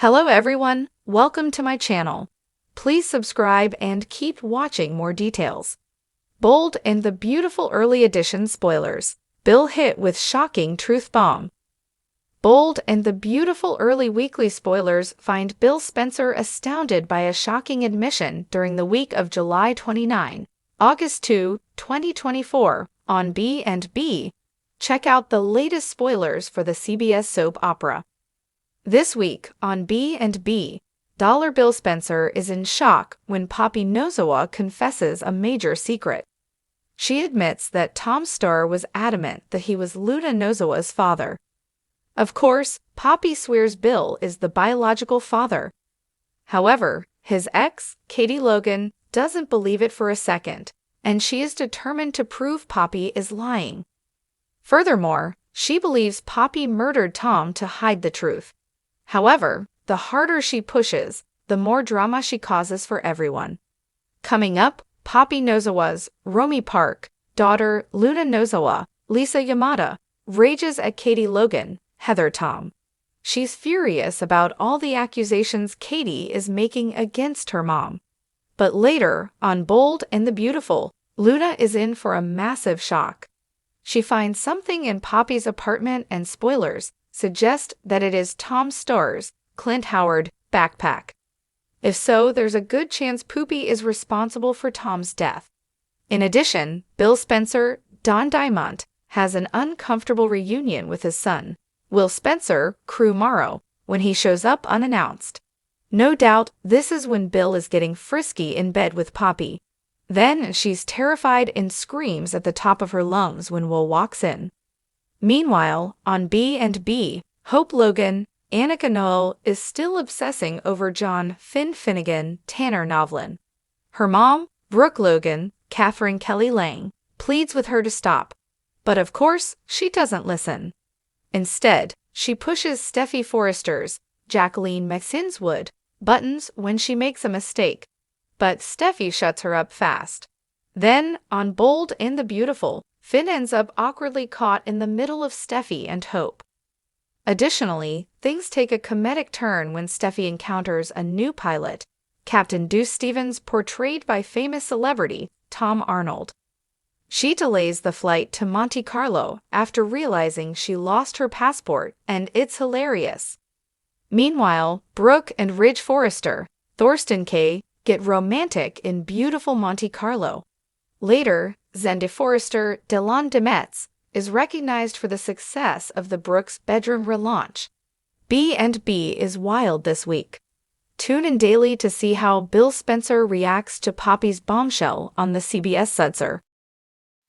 Hello everyone, welcome to my channel. Please subscribe and keep watching more details. Bold and the beautiful early edition spoilers. Bill hit with shocking truth bomb. Bold and the beautiful early weekly spoilers find Bill Spencer astounded by a shocking admission during the week of July 29, August 2, 2024, on B&B. Check out the latest spoilers for the CBS soap opera. This week on B&B, Bill Spencer is in shock when Poppy Nozawa confesses a major secret. She admits that Tom Starr was adamant that he was Luna Nozawa's father. Of course, Poppy swears Bill is the biological father. However, his ex, Katie Logan, doesn't believe it for a second, and she is determined to prove Poppy is lying. Furthermore, she believes Poppy murdered Tom to hide the truth. However, the harder she pushes, the more drama she causes for everyone. Coming up, Poppy Nozawa's Romy Park daughter Luna Nozawa, Lisa Yamada, rages at Katie Logan, Heather Tom. She's furious about all the accusations Katie is making against her mom. But later, on Bold and the Beautiful, Luna is in for a massive shock. She finds something in Poppy's apartment and spoilers suggest that it is Tom Starr's Clint Howard backpack. If so, there's a good chance Poopy is responsible for Tom's death. In addition, Bill Spencer, Don Diamont, has an uncomfortable reunion with his son, Will Spencer, Crew Morrow, when he shows up unannounced. No doubt, this is when Bill is getting frisky in bed with Poppy. Then she's terrified and screams at the top of her lungs when Will walks in. Meanwhile, on B&B, Hope Logan, Annika Noel is still obsessing over John Finn Finnegan Tanner Novlin. Her mom, Brooke Logan, Catherine Kelly Lang, pleads with her to stop. But of course, she doesn't listen. Instead, she pushes Steffi Forrester's, Jacqueline Maxinswood, buttons when she makes a mistake. But Steffi shuts her up fast. Then, on Bold and the Beautiful, Finn ends up awkwardly caught in the middle of Steffi and Hope. Additionally, things take a comedic turn when Steffi encounters a new pilot, Captain Deuce Stevens, portrayed by famous celebrity Tom Arnold. She delays the flight to Monte Carlo after realizing she lost her passport, and it's hilarious. Meanwhile, Brooke and Ridge Forrester, Thorsten Kaye, get romantic in beautiful Monte Carlo. Later, Zende Forrester, Delon Demetz, is recognized for the success of the Brooks bedroom relaunch. B&B is wild this week. Tune in daily to see how Bill Spencer reacts to Poppy's bombshell on the CBS Sudser.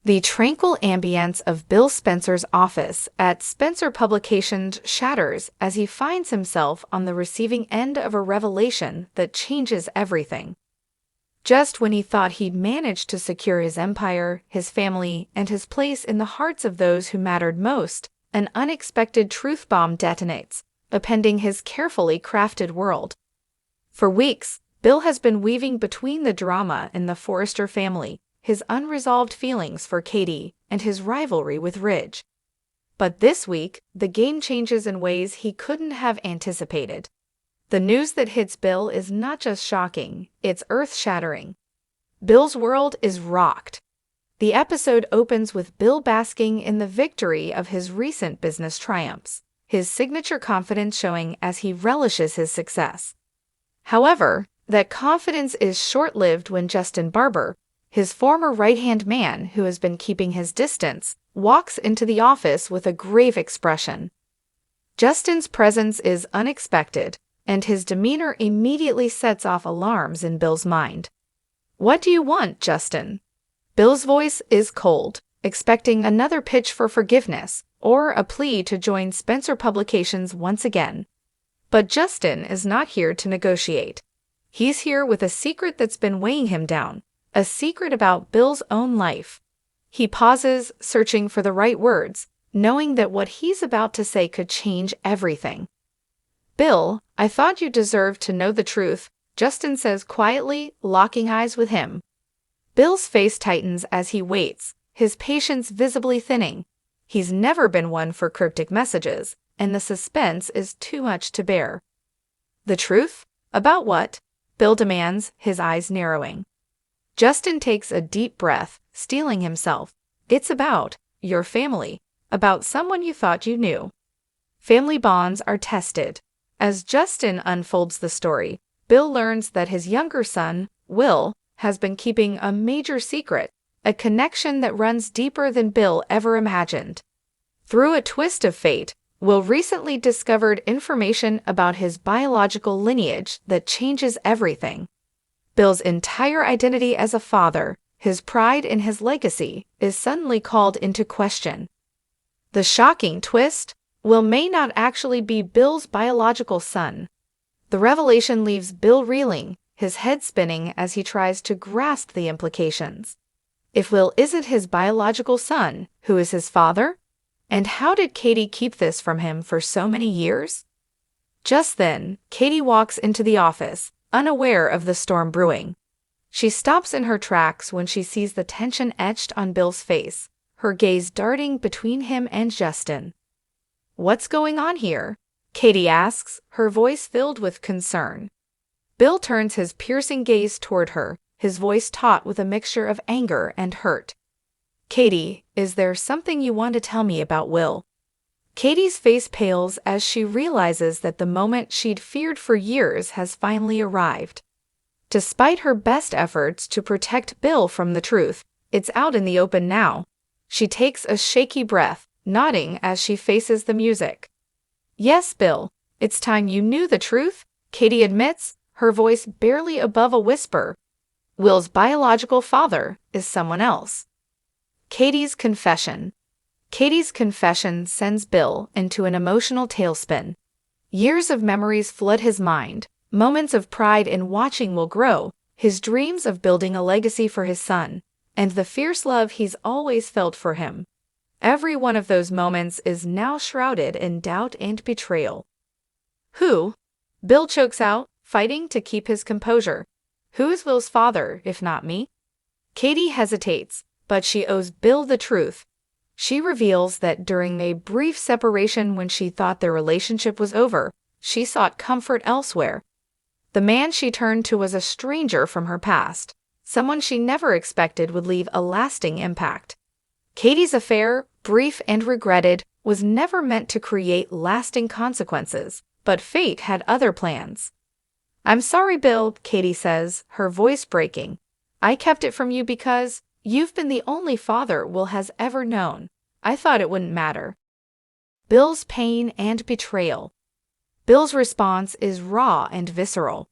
The tranquil ambience of Bill Spencer's office at Spencer Publications shatters as he finds himself on the receiving end of a revelation that changes everything. Just when he thought he'd managed to secure his empire, his family, and his place in the hearts of those who mattered most, an unexpected truth bomb detonates, upending his carefully crafted world. For weeks, Bill has been weaving between the drama in the Forrester family, his unresolved feelings for Katie, and his rivalry with Ridge. But this week, the game changes in ways he couldn't have anticipated. The news that hits Bill is not just shocking, it's earth-shattering. Bill's world is rocked. The episode opens with Bill basking in the victory of his recent business triumphs, his signature confidence showing as he relishes his success. However, that confidence is short-lived when Justin Barber, his former right-hand man who has been keeping his distance, walks into the office with a grave expression. Justin's presence is unexpected, and his demeanor immediately sets off alarms in Bill's mind. "What do you want, Justin?" Bill's voice is cold, expecting another pitch for forgiveness or a plea to join Spencer Publications once again. But Justin is not here to negotiate. He's here with a secret that's been weighing him down, a secret about Bill's own life. He pauses, searching for the right words, knowing that what he's about to say could change everything. "Bill, I thought you deserved to know the truth," Justin says quietly, locking eyes with him. Bill's face tightens as he waits, his patience visibly thinning. He's never been one for cryptic messages, and the suspense is too much to bear. The truth? About what? Bill demands, his eyes narrowing. Justin takes a deep breath, steeling himself. It's about your family, about someone you thought you knew. Family bonds are tested. As Justin unfolds the story, Bill learns that his younger son, Will, has been keeping a major secret, a connection that runs deeper than Bill ever imagined. Through a twist of fate, Will recently discovered information about his biological lineage that changes everything. Bill's entire identity as a father, his pride in his legacy, is suddenly called into question. The shocking twist: Will may not actually be Bill's biological son. The revelation leaves Bill reeling, his head spinning as he tries to grasp the implications. If Will isn't his biological son, who is his father? And how did Katie keep this from him for so many years? Just then, Katie walks into the office, unaware of the storm brewing. She stops in her tracks when she sees the tension etched on Bill's face, her gaze darting between him and Justin. "What's going on here?" Katie asks, her voice filled with concern. Bill turns his piercing gaze toward her, his voice taut with a mixture of anger and hurt. "Katie, is there something you want to tell me about Will?" Katie's face pales as she realizes that the moment she'd feared for years has finally arrived. Despite her best efforts to protect Bill from the truth, it's out in the open now. She takes a shaky breath, nodding as she faces the music. "Yes, Bill, it's time you knew the truth," Katie admits, her voice barely above a whisper. "Will's biological father is someone else." Katie's confession. Katie's confession sends Bill into an emotional tailspin. Years of memories flood his mind, moments of pride in watching Will grow, his dreams of building a legacy for his son, and the fierce love he's always felt for him. Every one of those moments is now shrouded in doubt and betrayal. "Who?" Bill chokes out, fighting to keep his composure. "Who's Will's father, if not me?" Katie hesitates, but she owes Bill the truth. She reveals that during a brief separation when she thought their relationship was over, she sought comfort elsewhere. The man she turned to was a stranger from her past, someone she never expected would leave a lasting impact. Katie's affair, brief and regretted, was never meant to create lasting consequences, but fate had other plans. "I'm sorry, Bill," Katie says, her voice breaking. "I kept it from you because you've been the only father Will has ever known. I thought it wouldn't matter." Bill's pain and betrayal. Bill's response is raw and visceral.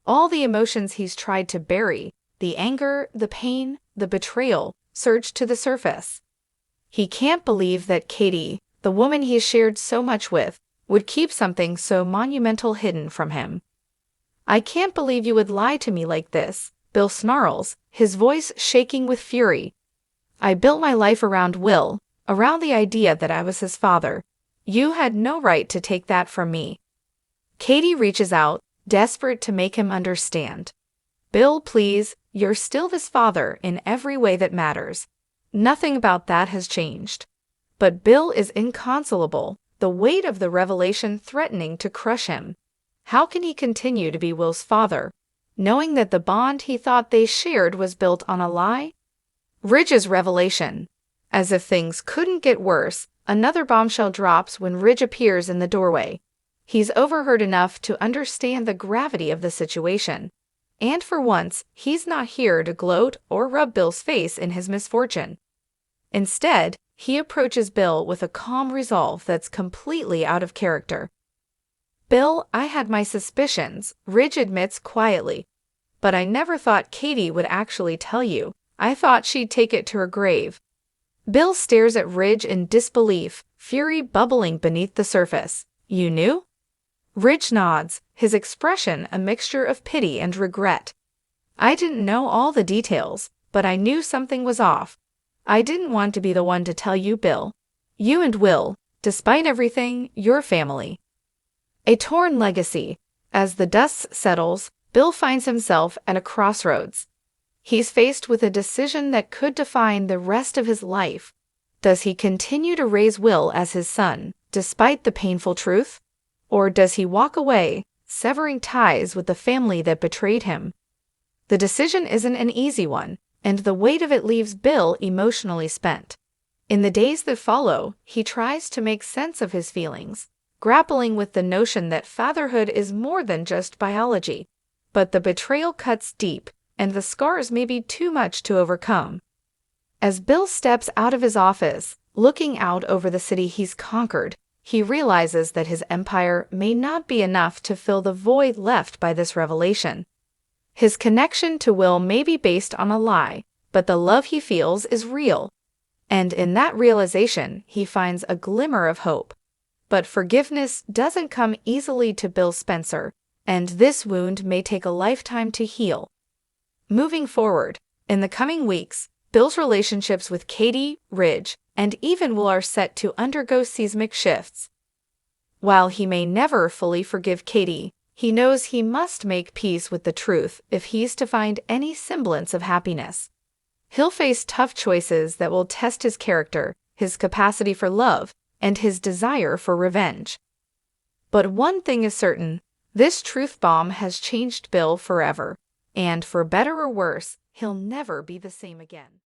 All the emotions he's tried to bury, the anger, the pain, the betrayal, surge to the surface. He can't believe that Katie, the woman he's shared so much with, would keep something so monumental hidden from him. "I can't believe you would lie to me like this," Bill snarls, his voice shaking with fury. "I built my life around Will, around the idea that I was his father. You had no right to take that from me." Katie reaches out, desperate to make him understand. "Bill, please, you're still his father in every way that matters. Nothing about that has changed." But Bill is inconsolable, the weight of the revelation threatening to crush him. How can he continue to be Will's father, knowing that the bond he thought they shared was built on a lie? Ridge's revelation. As if things couldn't get worse, another bombshell drops when Ridge appears in the doorway. He's overheard enough to understand the gravity of the situation. And for once, he's not here to gloat or rub Bill's face in his misfortune. Instead, he approaches Bill with a calm resolve that's completely out of character. "Bill, I had my suspicions," Ridge admits quietly. "But I never thought Katie would actually tell you. I thought she'd take it to her grave." Bill stares at Ridge in disbelief, fury bubbling beneath the surface. "You knew?" Ridge nods, his expression a mixture of pity and regret. "I didn't know all the details, but I knew something was off. I didn't want to be the one to tell you, Bill. You and Will, despite everything, your family." A torn legacy. As the dust settles, Bill finds himself at a crossroads. He's faced with a decision that could define the rest of his life. Does he continue to raise Will as his son, despite the painful truth? Or does he walk away, severing ties with the family that betrayed him. The decision isn't an easy one, and the weight of it leaves Bill emotionally spent. In the days that follow, he tries to make sense of his feelings, grappling with the notion that fatherhood is more than just biology. But the betrayal cuts deep, and the scars may be too much to overcome. As Bill steps out of his office, looking out over the city he's conquered, he realizes that his empire may not be enough to fill the void left by this revelation. His connection to Will may be based on a lie, but the love he feels is real. And in that realization, he finds a glimmer of hope. But forgiveness doesn't come easily to Bill Spencer, and this wound may take a lifetime to heal. Moving forward, in the coming weeks, Bill's relationships with Katie, Ridge, and even Will are set to undergo seismic shifts. While he may never fully forgive Katie, he knows he must make peace with the truth if he's to find any semblance of happiness. He'll face tough choices that will test his character, his capacity for love, and his desire for revenge. But one thing is certain, this truth bomb has changed Bill forever, and for better or worse, he'll never be the same again.